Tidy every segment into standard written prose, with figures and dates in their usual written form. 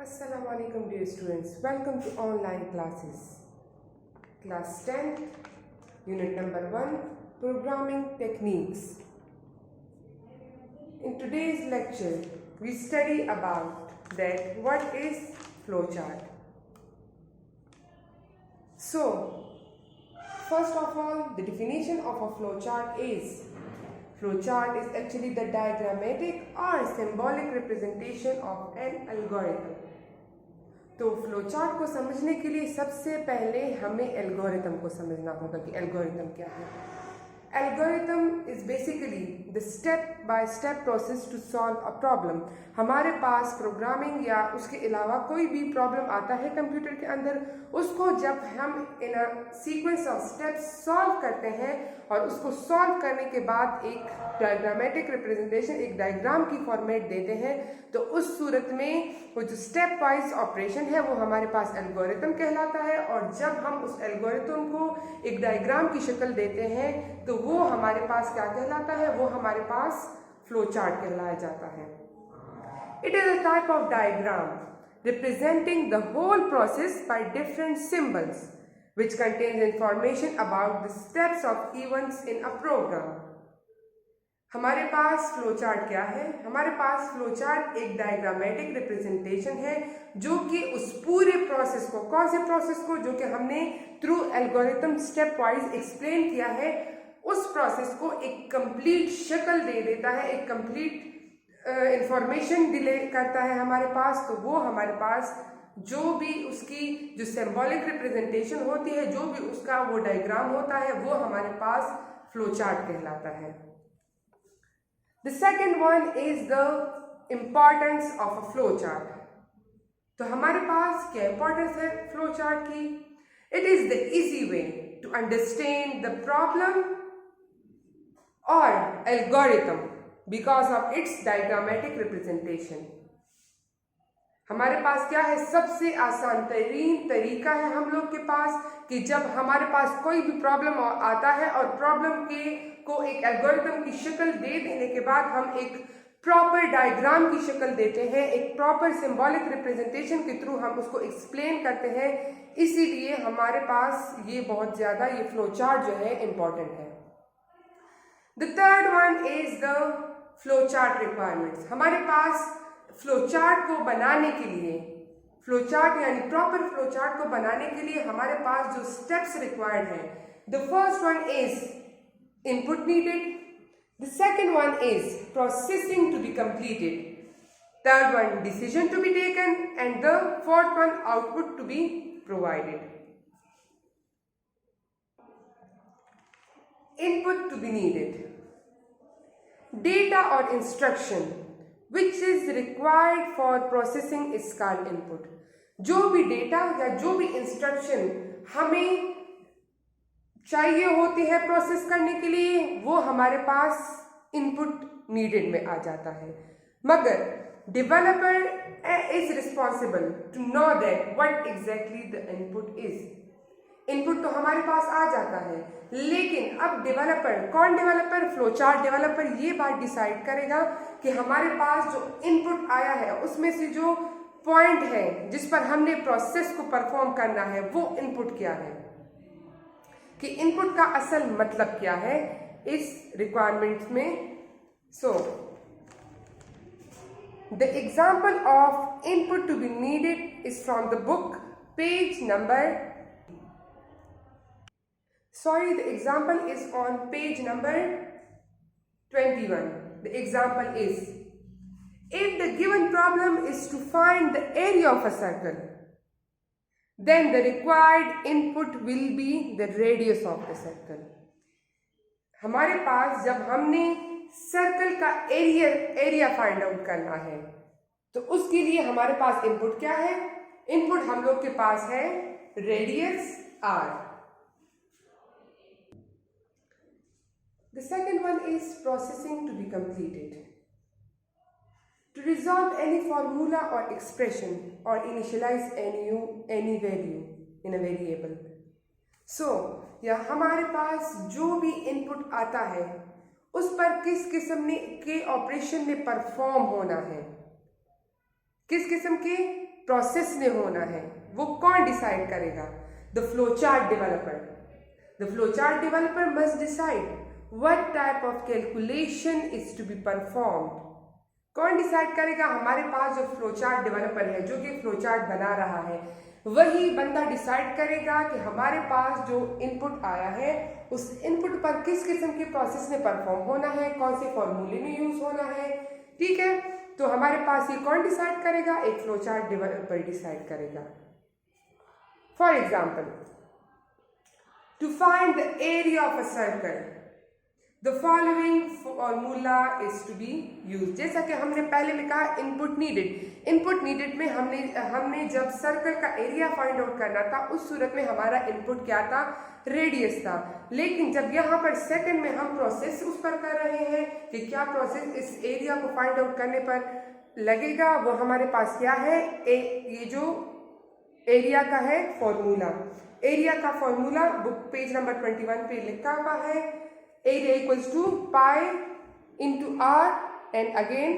Assalamu alaikum dear students, welcome to online classes. Class 10, unit number 1, programming techniques. In today's lecture, we study about that what is flowchart. So, first of all, the definition of a flowchart is actually the diagrammatic or symbolic representation of an algorithm. तो flowchart को समझने के लिए सबसे पहले हमें algorithm को समझना होगा कि एल्गोरिथम क्या है. Algorithm is basically the step by step process to solve a problem. हमारे पास प्रोग्रामिंग या उसके अलावा कोई भी प्रॉब्लम आता है कंप्यूटर के अंदर, उसको जब हम in a sequence of steps solve करते हैं और उसको सॉल्व करने के बाद एक डायग्रामेटिक रिप्रेजेंटेशन, एक डायग्राम की फॉर्मेट देते हैं, तो उस सूरत में वो जो स्टेप वाइज ऑपरेशन है वो हमारे पास एल्गोरिथम कहलाता है. और जब हम उस एल्गोरिथम को एक डायग्राम की शक्ल देते हैं तो वो हमारे पास क्या कहलाता है, वो हमारे पास फ्लो चार्ट कहलाया जाता है. It is a type of diagram representing the whole process by different symbols which contains information about the steps of events in a program. हमारे पास फ्लोचार्ट क्या है? हमारे पास फ्लोचार्ट एक डायग्रामेटिक रिप्रेजेंटेशन है जो कि उस पूरे प्रोसेस को, कौन से प्रोसेस को, जो कि हमने through algorithm step wise explain किया है, उस प्रोसेस को एक कंप्लीट शक्ल दे देता है, एक कंप्लीट इंफॉर्मेशन डिले करता है हमारे पास. तो वो हमारे पास जो भी उसकी जो सिंबॉलिक रिप्रेजेंटेशन होती है, जो भी उसका वो डायग्राम होता है, वो हमारे पास फ्लोचार्ट कहलाता है. The second one is the importance of a flowchart. तो हमारे पास क्या इंपॉर्टेंस है फ्लोचार्ट की? It is the easy way to understand the problem और algorithm because of its diagrammatic representation. हमारे पास क्या है? सबसे आसान तरीन तरीका है हम लोग के पास कि जब हमारे पास कोई भी प्रॉब्लम आता है और प्रॉब्लम को एक एल्गोरिथम की शक्ल दे देने के बाद हम एक प्रॉपर डायग्राम की शक्ल देते हैं, एक प्रॉपर सिंबॉलिक रिप्रेजेंटेशन के थ्रू हम उसको एक्सप्लेन करते हैं. इसीलिए हमारे पास ये बहुत ज्यादा ये फ्लोचार्ट जो है इंपॉर्टेंट है. The third one is the flowchart requirements. हमारे पास फ्लोचार्ट को बनाने के लिए, फ्लोचार्ट यानी प्रॉपर फ्लोचार्ट को बनाने के लिए हमारे पास जो स्टेप्स रिक्वायर्ड है, the first one is input needed, the second one is processing to be completed, third one decision to be taken and the fourth one output to be provided. Input to be needed, data और instruction which is required for processing is called input. जो भी data या जो भी instruction हमें चाहिए होती है प्रोसेस करने के लिए, वो हमारे पास इनपुट नीडेड में आ जाता है. मगर developer is responsible to know that what exactly the input is. Input तो हमारे पास आ जाता है, लेकिन अब डेवलपर, कौन डेवलपर? फ्लोचार्ट डेवलपर ये बात डिसाइड करेगा कि हमारे पास जो इनपुट आया है उसमें से जो पॉइंट है जिस पर हमने प्रोसेस को परफॉर्म करना है, वो इनपुट क्या है, कि इनपुट का असल मतलब क्या है इस रिक्वायरमेंट्स में. So the example of input to be needed is from the book page number, sorry, the example is on page number 21. The example is, if the given problem is to find the area of a circle, then the required input will be the radius of the circle. हमारे पास जब हमने circle का area find out करना है, तो उसके लिए हमारे पास इनपुट क्या है? इनपुट हम लोग के पास है radius r. The second one is processing to be completed. To resolve any formula or expression or initialize any value in a variable. So, या हमारे पास जो भी इनपुट आता है उस पर किस किस्म के ऑपरेशन में परफॉर्म होना है, किस किस्म के प्रोसेस ने होना है, वो कौन डिसाइड करेगा? The flow chart developer. The flow chart developer must decide what type of calculation is to be performed. कौन डिसाइड करेगा? हमारे पास जो फ्लो चार्ट डेवलपर है, जो कि फ्लो चार्ट बना रहा है, वही बंदा डिसाइड करेगा कि हमारे पास जो इनपुट आया है उस इनपुट पर किस किस्म के प्रोसेस ने परफॉर्म होना है, कौन से फॉर्मूले में यूज होना है. ठीक है, तो हमारे पास ये कौन डिसाइड करेगा? एक फ्लो चार्ट डेवलपर डिसाइड करेगा. For example, to find the area of a circle the following formula is to be use. जैसा कि हमने पहले में कहा, इनपुट नीडेड. इनपुट नीडेड में हमने जब सर्कल का एरिया फाइंड आउट करना था, उस सूरत में हमारा इनपुट क्या था? रेडियस था. लेकिन जब यहाँ पर सेकंड में हम प्रोसेस उस पर कर रहे हैं कि क्या प्रोसेस इस एरिया को फाइंड आउट करने पर लगेगा, वो हमारे पास क्या है? ये जो एरिया का है फॉर्मूला. एरिया का फॉर्मूला बुक पेज नंबर 21 पे लिखा हुआ है. Area equals to pi into R and again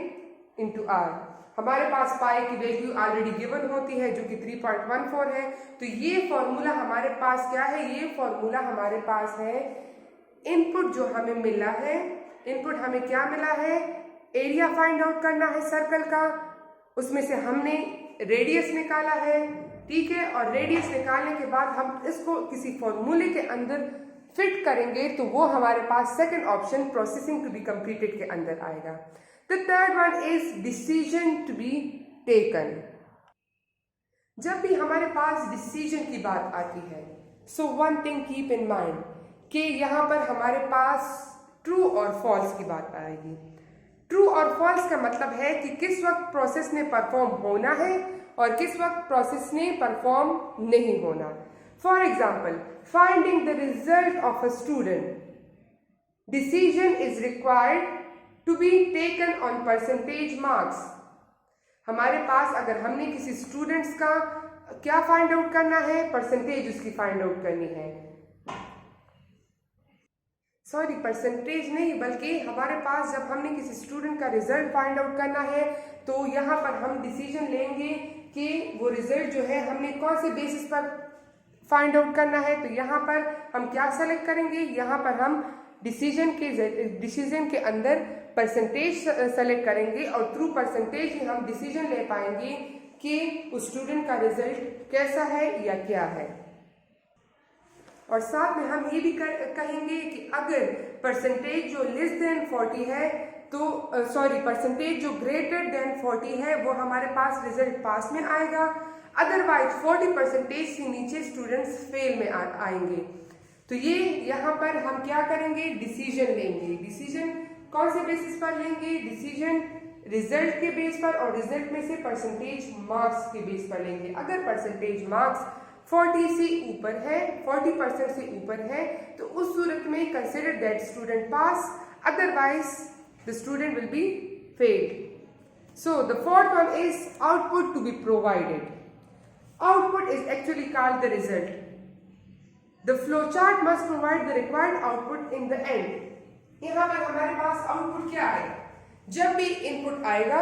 into R. हमारे पास पाई की वैल्यू ऑलरेडी गिवन होती है जो कि 3.14 है. तो ये फॉर्मूला हमारे पास क्या है? ये फॉर्मूला हमारे पास है इनपुट जो हमें मिला है. इनपुट हमें क्या मिला है? एरिया फाइंड आउट करना है सर्कल का. उसमें से हमने रेडियस निकाला है. ठीक है, और रेडियस निकालने के बाद हम इसको किसी फॉर्मूले के अंदर फिट करेंगे तो वो हमारे पास second option processing to be completed के अंदर आएगा. The third one is decision to be taken. जब भी हमारे पास डिसीजन की बात आती है, so one thing keep in mind कि यहाँ पर हमारे पास ट्रू और फॉल्स की बात आएगी. ट्रू और फॉल्स का मतलब है कि किस वक्त प्रोसेस ने परफॉर्म होना है और किस वक्त प्रोसेस ने परफॉर्म नहीं होना. For example, finding the result of a student, decision is required to be taken on percentage marks. हमारे पास अगर हमने किसी स्टूडेंट्स का क्या फाइंड आउट करना है? परसेंटेज उसकी फाइंड आउट करनी है. सॉरी, परसेंटेज नहीं, बल्कि हमारे पास जब हमने किसी स्टूडेंट का रिजल्ट फाइंड आउट करना है तो यहाँ पर हम डिसीजन लेंगे कि वो रिजल्ट जो है हमने कौन से बेसिस पर फाइंड आउट करना है. तो यहाँ पर हम क्या सेलेक्ट करेंगे? यहाँ पर हम डिसीजन के अंदर परसेंटेज सेलेक्ट करेंगे और थ्रू परसेंटेज ही हम डिसीजन ले पाएंगे कि उस स्टूडेंट का रिजल्ट कैसा है या क्या है. और साथ में हम ये भी कहेंगे कि अगर परसेंटेज जो लेस देन 40 है तो परसेंटेज जो ग्रेटर देन 40 है वो हमारे पास रिजल्ट पास में आएगा. अदरवाइज 40% से नीचे स्टूडेंट्स फेल में आएंगे. तो ये यहाँ पर हम क्या करेंगे? डिसीजन लेंगे. डिसीजन कौन से बेसिस पर लेंगे? डिसीजन रिजल्ट के बेस पर और रिजल्ट में से परसेंटेज मार्क्स के बेस पर लेंगे. अगर परसेंटेज मार्क्स 40 से ऊपर है, 40% से ऊपर है, तो उस सूरत में consider that student pass, otherwise the student will be failed. So the fourth one is output to be provided. Output is actually called the result. The flowchart must provide the required output in the end. यहाँ पर हमारे पास output क्या है? जब भी input आएगा,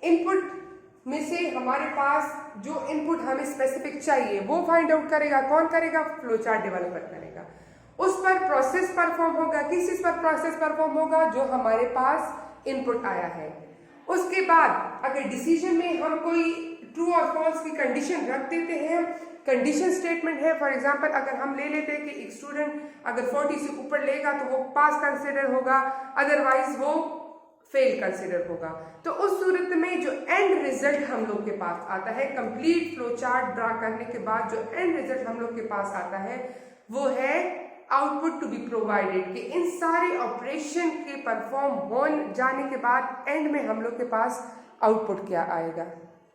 input में से हमारे पास जो इनपुट हमें स्पेसिफिक चाहिए वो फाइंड आउट करेगा. कौन करेगा? फ्लोचार्ट डेवलपर करेगा. उस पर प्रोसेस परफॉर्म होगा. किस चीज पर प्रोसेस परफॉर्म होगा? जो हमारे पास इनपुट आया है. उसके बाद अगर डिसीजन में हम कोई ट्रू और फॉल्स की कंडीशन रख देते हैं, कंडीशन स्टेटमेंट है. फॉर एग्जांपल, अगर हम ले लेते हैं कि एक स्टूडेंट अगर 40 से ऊपर लेगा तो वो पास कंसिडर होगा, अदरवाइज वो फेल कंसिडर होगा. तो उस सूरत में जो एंड रिजल्ट हम लोग के पास आता है, कंप्लीट फ्लो चार्ट ड्रा करने के बाद जो एंड रिजल्ट हम लोग के पास आता है वो है आउटपुट टू बी प्रोवाइडेड. कि इन सारे ऑपरेशन के परफॉर्म हो जाने के बाद एंड में हम लोग के पास आउटपुट क्या आएगा.